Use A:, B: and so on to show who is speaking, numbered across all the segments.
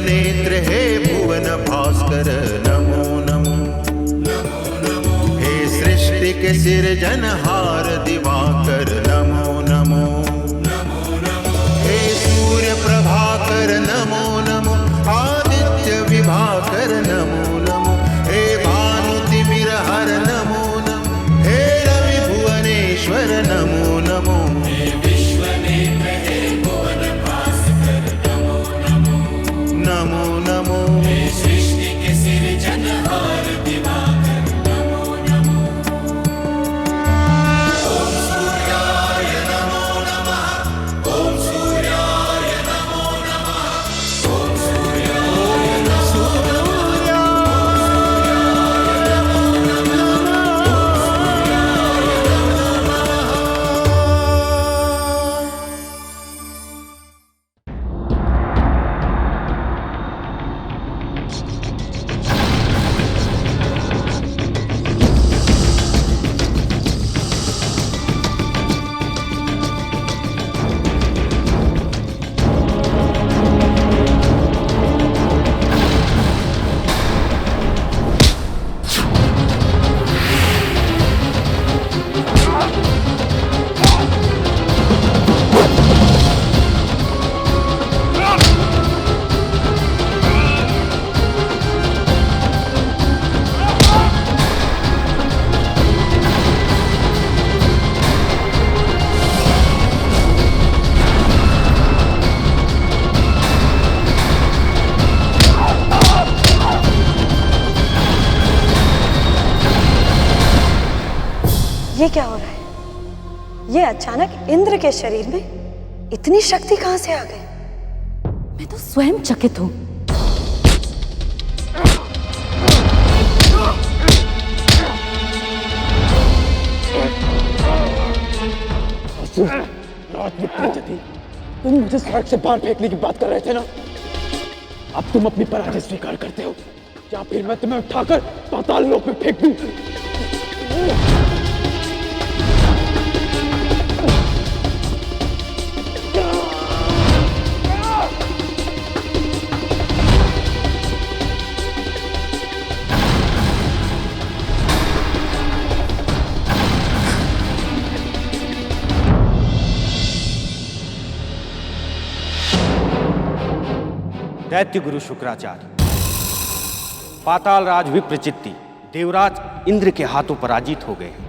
A: नेत्र हे भुवन भास्कर नमो नमो। हे सृष्टि के सिरजनहार दिवाकर नमो नमो। हे सूर्य प्रभाकर नमो नमो। आदित्य विभाकर नमो नमो। हे भानुतिमिरहर नमो नमो। हे रवि भुवनेश्वर नमो नमो। नमो नमो।
B: सृष्टि के सिरजनहार दिवाकर नमो नमो। ओम सूर्याय नमो नमः। ओम सूर्याय नमो नमः। ओम सूर्याय नमो
C: ये क्या हो रहा है? ये अचानक इंद्र के शरीर में इतनी शक्ति कहां से आ गई?
D: मैं तो स्वयं चकित हूं।
E: तुम मुझे स्वर्ग से बाहर फेंकने की बात कर रहे थे ना? अब तुम अपनी पराजय स्वीकार करते हो या फिर मैं तुम्हें उठाकर पाताल लोक में फेंक दूं?
F: दैत्य गुरु शुक्राचार्य, पाताल राज विप्रचित्ति देवराज इंद्र के हाथों पराजित हो गए हैं।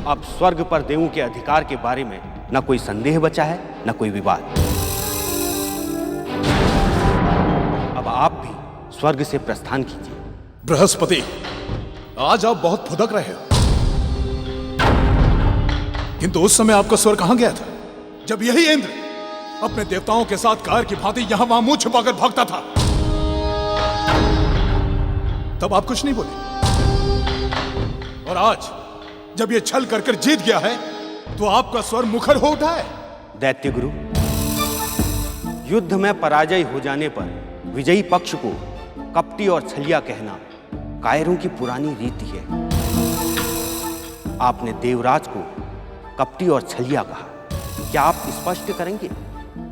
F: अब स्वर्ग पर देवों के अधिकार के बारे में न कोई संदेह बचा है न कोई विवाद। अब आप भी स्वर्ग से प्रस्थान कीजिए।
G: बृहस्पति, आज आप बहुत फुदक रहे हो, किंतु उस समय आपका स्वर कहां गया था जब यही इंद्र अपने देवताओं के साथ कार की भांति यहां वहां मुंह छुपाकर भागता था? तब आप कुछ नहीं बोले, और आज जब ये छल कर जीत गया है तो आपका स्वर मुखर हो उठा है।
F: दैत्य गुरु, युद्ध में पराजय हो जाने पर विजयी पक्ष को कपटी और छलिया कहना कायरों की पुरानी रीति है। आपने देवराज को कपटी और छलिया कहा, क्या आप स्पष्ट करेंगे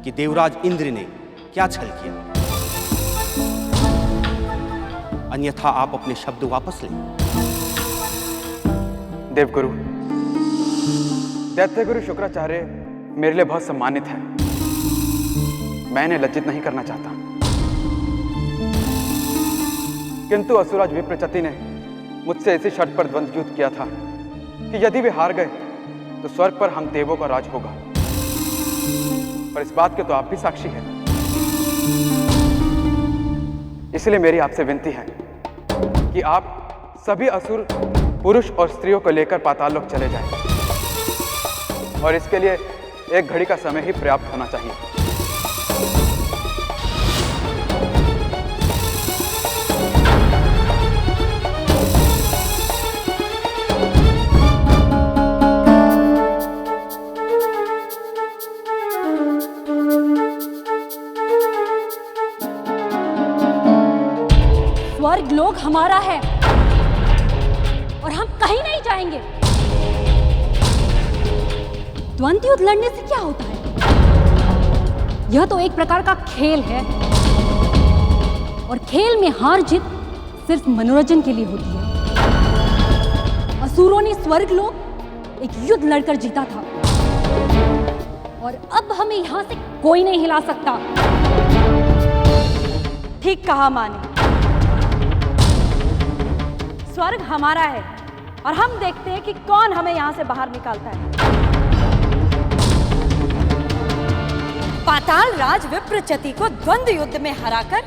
F: कि देवराज इंद्र ने क्या छल किया? अन्यथा आप अपने शब्द वापस लें।
E: देवगुरु, दैत्य गुरु शुक्राचार्य मेरे लिए बहुत सम्मानित है। मैं इन्हें लज्जित नहीं करना चाहता, किंतु असुराज विप्रचति ने मुझसे इसी शर्त पर द्वंद्व युद्ध किया था कि यदि वे हार गए तो स्वर्ग पर हम देवों का राज होगा। और इस बात के तो आप भी साक्षी हैं। इसलिए मेरी आपसे विनती है कि आप सभी असुर पुरुष और स्त्रियों को लेकर पाताल लोक चले जाएं, और इसके लिए एक घड़ी का समय ही पर्याप्त होना चाहिए।
D: स्वर्ग लोक हमारा है और हम कहीं नहीं जाएंगे। द्वंद्व युद्ध लड़ने से क्या होता है? यह तो एक प्रकार का खेल है, और खेल में हार जीत सिर्फ मनोरंजन के लिए होती है। असुरों ने स्वर्गलोक एक युद्ध लड़कर जीता था, और अब हमें यहां से कोई नहीं हिला सकता।
C: ठीक कहा माँ ने। स्वर्ग हमारा है और हम देखते हैं कि कौन हमें यहां से बाहर निकालता है। पाताल राज विप्रचति को द्वंद्व युद्ध में हराकर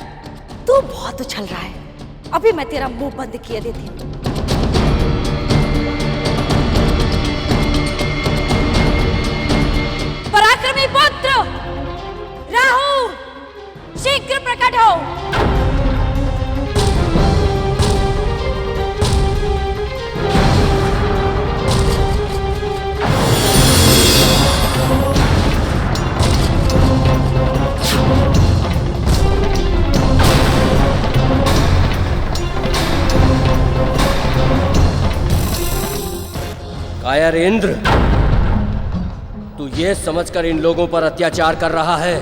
C: तू बहुत उछल रहा है। अभी मैं तेरा मुंह बंद किए देती हूँ। पराक्रमी पुत्र राहु, शीघ्र प्रकट हो।
H: कायर इंद्र, तू ये समझकर इन लोगों पर अत्याचार कर रहा है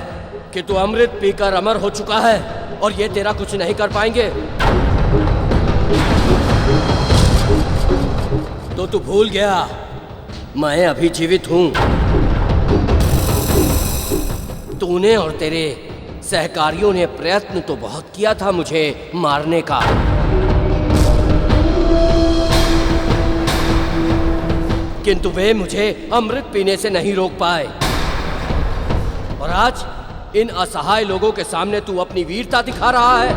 H: कि तू अमृत पीकर अमर हो चुका है और ये तेरा कुछ नहीं कर पाएंगे। तो तू भूल गया मैं अभी जीवित हूं। तूने और तेरे सहकारियों ने प्रयत्न तो बहुत किया था मुझे मारने का, किंतु वे मुझे अमृत पीने से नहीं रोक पाए। और आज इन असहाय लोगों के सामने तू अपनी वीरता दिखा रहा है।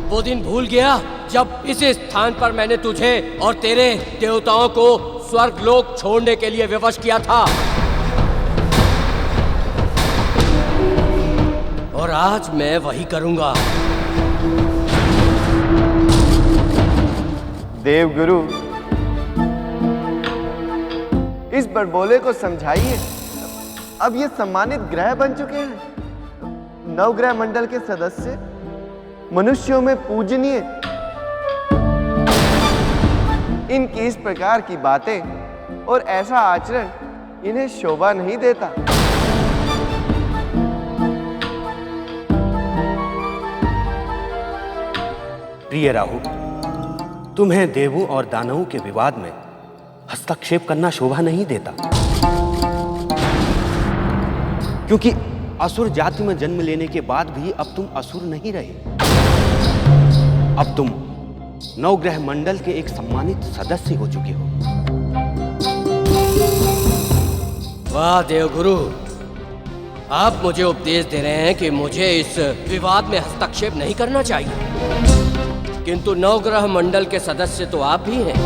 H: वो दिन भूल गया जब इस स्थान पर मैंने तुझे और तेरे देवताओं को स्वर्गलोक छोड़ने के लिए विवश किया था। और आज मैं वही करूंगा।
I: देवगुरु, इस बड़बोले को समझाइए। अब ये सम्मानित ग्रह बन चुके हैं, नवग्रह मंडल के सदस्य, मनुष्यों में पूजनीय। इनकी इस प्रकार की बातें और ऐसा आचरण इन्हें शोभा नहीं देता।
F: प्रिय राहु, तुम्हें देवों और दानवों के विवाद में हस्तक्षेप करना शोभा नहीं देता, क्योंकि असुर जाति में जन्म लेने के बाद भी अब तुम असुर नहीं रहे। अब तुम नवग्रह मंडल के एक सम्मानित सदस्य हो चुके हो।
H: वाह देवगुरु, आप मुझे उपदेश दे रहे हैं कि मुझे इस विवाद में हस्तक्षेप नहीं करना चाहिए, किंतु नवग्रह मंडल के सदस्य तो आप ही हैं।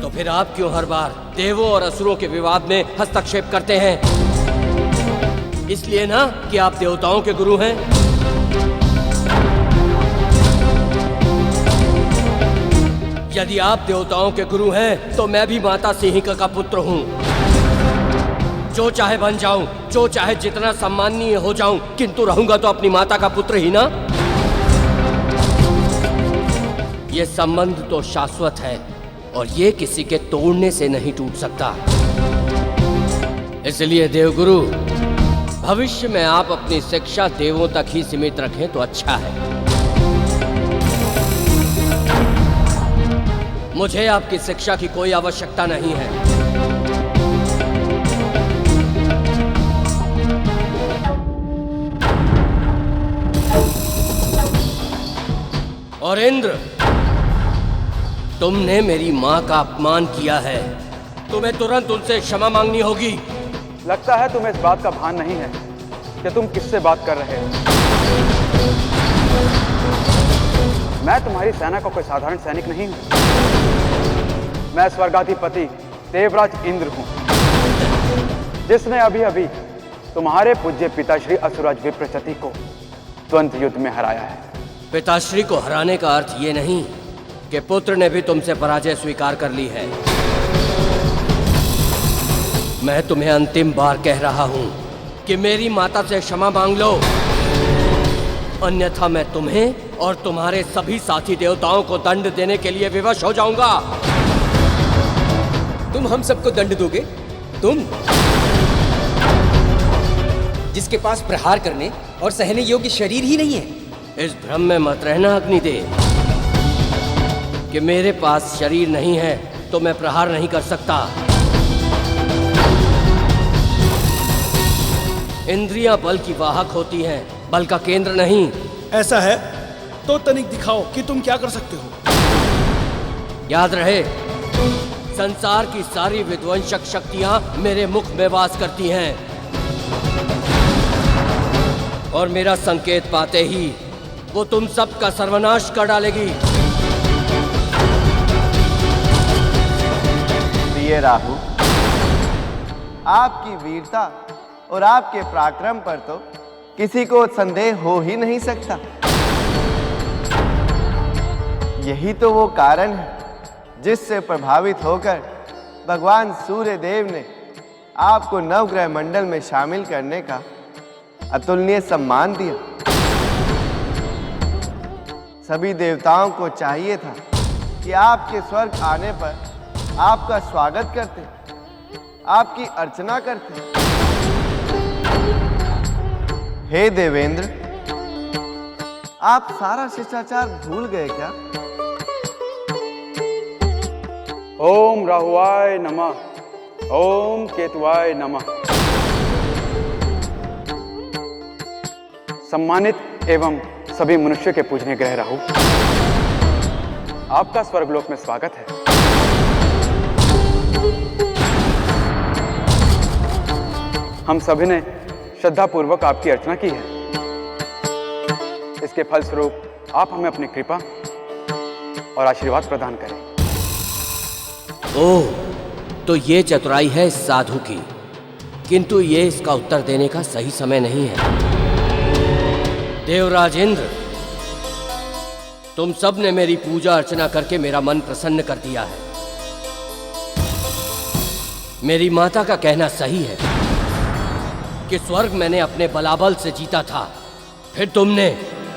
H: तो फिर आप क्यों हर बार देवों और असुरों के विवाद में हस्तक्षेप करते हैं? इसलिए ना कि आप देवताओं के गुरु हैं। यदि आप देवताओं के गुरु हैं तो मैं भी माता सिंहिका का पुत्र हूं। जो चाहे बन जाऊं, जो चाहे जितना सम्माननीय हो जाऊं, किंतु रहूंगा तो अपनी माता का पुत्र ही ना। ये संबंध तो शाश्वत है और ये किसी के तोड़ने से नहीं टूट सकता। इसलिए देवगुरु, भविष्य में आप अपनी शिक्षा देवों तक ही सीमित रखें तो अच्छा है। मुझे आपकी शिक्षा की कोई आवश्यकता नहीं है। और इंद्र, तुमने मेरी मां का अपमान किया है, तुम्हें तुरंत उनसे क्षमा मांगनी होगी।
E: लगता है तुम्हें इस बात का भान नहीं है कि तुम किससे बात कर रहे हो। मैं तुम्हारी सेना का कोई साधारण सैनिक नहीं हूं। मैं स्वर्गाधिपति देवराज इंद्र हूं, जिसने अभी अभी तुम्हारे पूज्य पिताश्री असुराज विप्रचति को द्वंद्व युद्ध में हराया है।
H: पिताश्री को हराने का अर्थ ये नहीं कि पुत्र ने भी तुमसे पराजय स्वीकार कर ली है। मैं तुम्हें अंतिम बार कह रहा हूं कि मेरी माता से क्षमा मांग लो, अन्यथा मैं तुम्हें और तुम्हारे सभी साथी देवताओं को दंड देने के लिए विवश हो जाऊंगा।
J: तुम हम सबको दंड दोगे? तुम? जिसके पास प्रहार करने और सहने योग्य शरीर ही नहीं है।
H: इस भ्रम में मत रहना अग्निदेव कि मेरे पास शरीर नहीं है तो मैं प्रहार नहीं कर सकता। इंद्रियां बल की वाहक होती हैं, बल का केंद्र नहीं।
K: ऐसा है तो तनिक दिखाओ कि तुम क्या कर सकते हो।
H: याद रहे, संसार की सारी विध्वंसक शक्तियां मेरे मुख में वास करती हैं और मेरा संकेत पाते ही वो तुम सब का सर्वनाश कर डालेगी।
I: प्रिय राहु, आपकी वीरता और आपके पराक्रम पर तो किसी को संदेह हो ही नहीं सकता। यही तो वो कारण है जिससे प्रभावित होकर भगवान सूर्य देव ने आपको नवग्रह मंडल में शामिल करने का अतुलनीय सम्मान दिया। सभी देवताओं को चाहिए था कि आपके स्वर्ग आने पर आपका स्वागत करते, आपकी अर्चना करते। हे देवेंद्र, आप सारा शिष्टाचार भूल गए क्या?
E: ओम राहुवाय नमः, ओम केतुवाय नमः। सम्मानित एवं सभी मनुष्य के पूजनीय ग्रह राहु, आपका स्वर्गलोक में स्वागत है। हम सभी ने श्रद्धापूर्वक आपकी अर्चना की है। इसके फलस्वरूप आप हमें अपनी कृपा और आशीर्वाद प्रदान करें।
H: ओह, तो ये चतुराई है इस साधु की, किंतु ये इसका उत्तर देने का सही समय नहीं है। देवराज इंद्र, तुम सब ने मेरी पूजा अर्चना करके मेरा मन प्रसन्न कर दिया है। मेरी माता का कहना सही है कि स्वर्ग मैंने अपने बलाबल से जीता था, फिर तुमने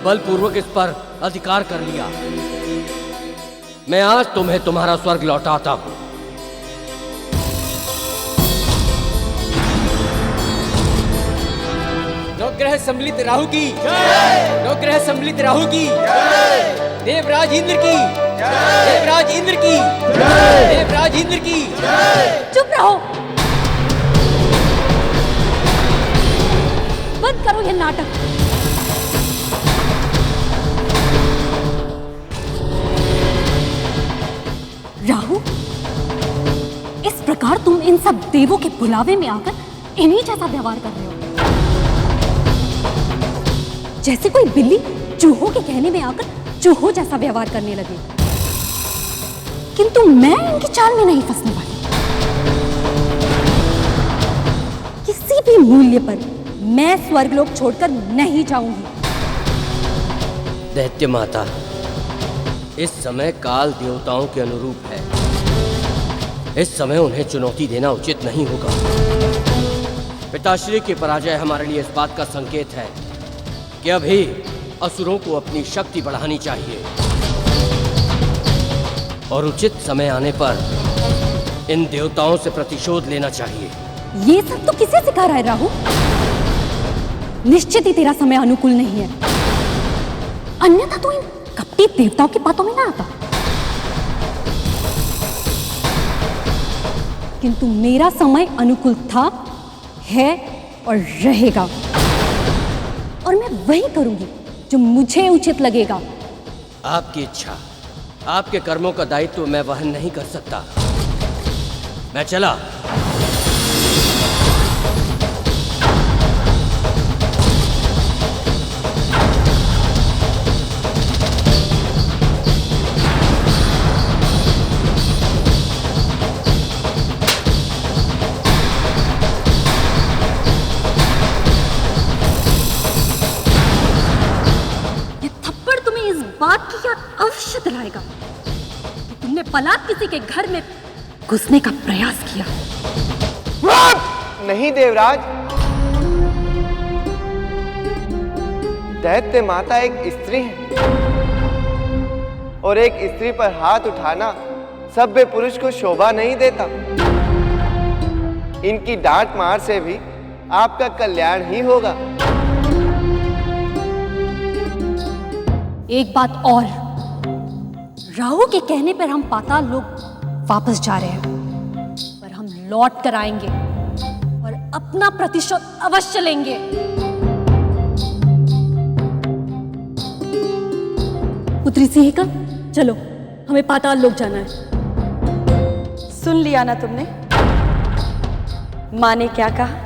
H: बलपूर्वक इस पर अधिकार कर लिया। मैं आज तुम्हें तुम्हारा स्वर्ग लौटाता हूं।
J: नवग्रह सम्मिलित राहु की नवग्रह सम्मिलित राहु की देवराज इंद्र की देवराज इंद्र की देवराज इंद्र की।
D: चुप रहो, बंद करो ये नाटक। राहु, इस प्रकार तुम इन सब देवों के बुलावे में आकर इन्हीं जैसा व्यवहार कर रहे हो, जैसे कोई बिल्ली चूहों के कहने में आकर चूहों जैसा व्यवहार करने लगे। किंतु मैं इनकी चाल में नहीं फंसने वाली। किसी भी मूल्य पर मैं स्वर्गलोक छोड़कर नहीं जाऊंगी।
H: दैत्य माता, इस समय काल देवताओं के अनुरूप है। इस समय उन्हें चुनौती देना उचित नहीं होगा। पिताश्री की पराजय हमारे लिए इस बात का संकेत है कि अभी असुरों को अपनी शक्ति बढ़ानी चाहिए और उचित समय आने पर इन देवताओं से प्रतिशोध लेना चाहिए।
D: ये सब तो किसे सिखा रहा है राहु? निश्चित ही तेरा समय अनुकूल नहीं है, अन्यथा तो इन कपटी देवताओं की बातों में ना आता। किंतु मेरा समय अनुकूल था, है और रहेगा, और मैं वही करूंगी जो मुझे उचित लगेगा।
H: आपकी इच्छा, आपके कर्मों का दायित्व मैं वहन नहीं कर सकता। मैं चला।
D: बात की याद अवश्य दिलाएगा कि तुमने बलात् किसी के घर में घुसने का प्रयास किया।
I: नहीं देवराज, दैत्य माता एक स्त्री है और एक स्त्री पर हाथ उठाना सभ्य पुरुष को शोभा नहीं देता। इनकी डांट मार से भी आपका कल्याण ही होगा।
D: एक बात और, राहु के कहने पर हम पाताल लोक वापस जा रहे हैं, पर हम लौट कर आएंगे और अपना प्रतिशोध अवश्य लेंगे। पुत्री सिंहिका, चलो, हमें पाताल लोक जाना है।
C: सुन लिया ना तुमने? माँ ने क्या कहा?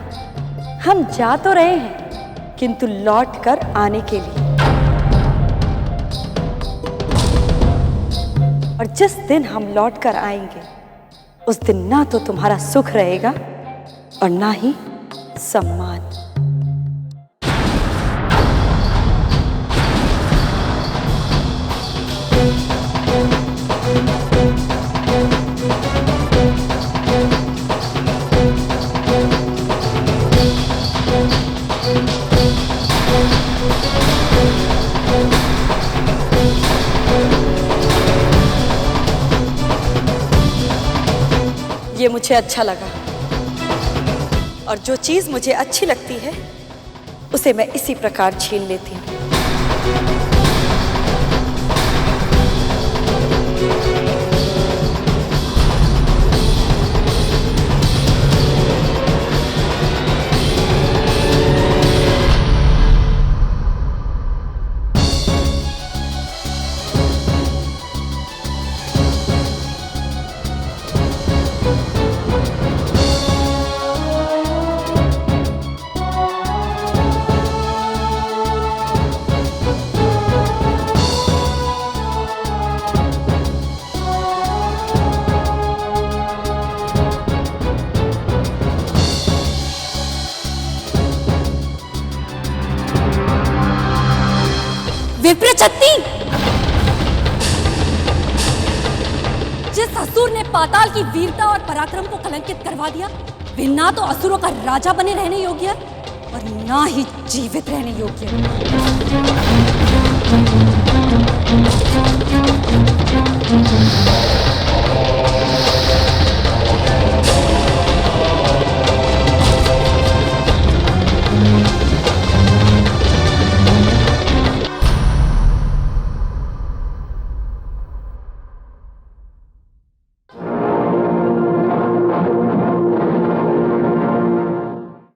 C: हम जा तो रहे हैं, किंतु लौट कर आने के लिए। और जिस दिन हम लौट कर आएंगे, उस दिन ना तो तुम्हारा सुख रहेगा और ना ही सम्मान। ये मुझे अच्छा लगा, और जो चीज मुझे अच्छी लगती है उसे मैं इसी प्रकार छीन लेती हूँ।
D: विप्रचत्ती, जिस असुर ने पाताल की वीरता और पराक्रम को कलंकित करवा दिया, वे ना तो असुरों का राजा बने रहने योग्य और ना ही जीवित रहने योग्य।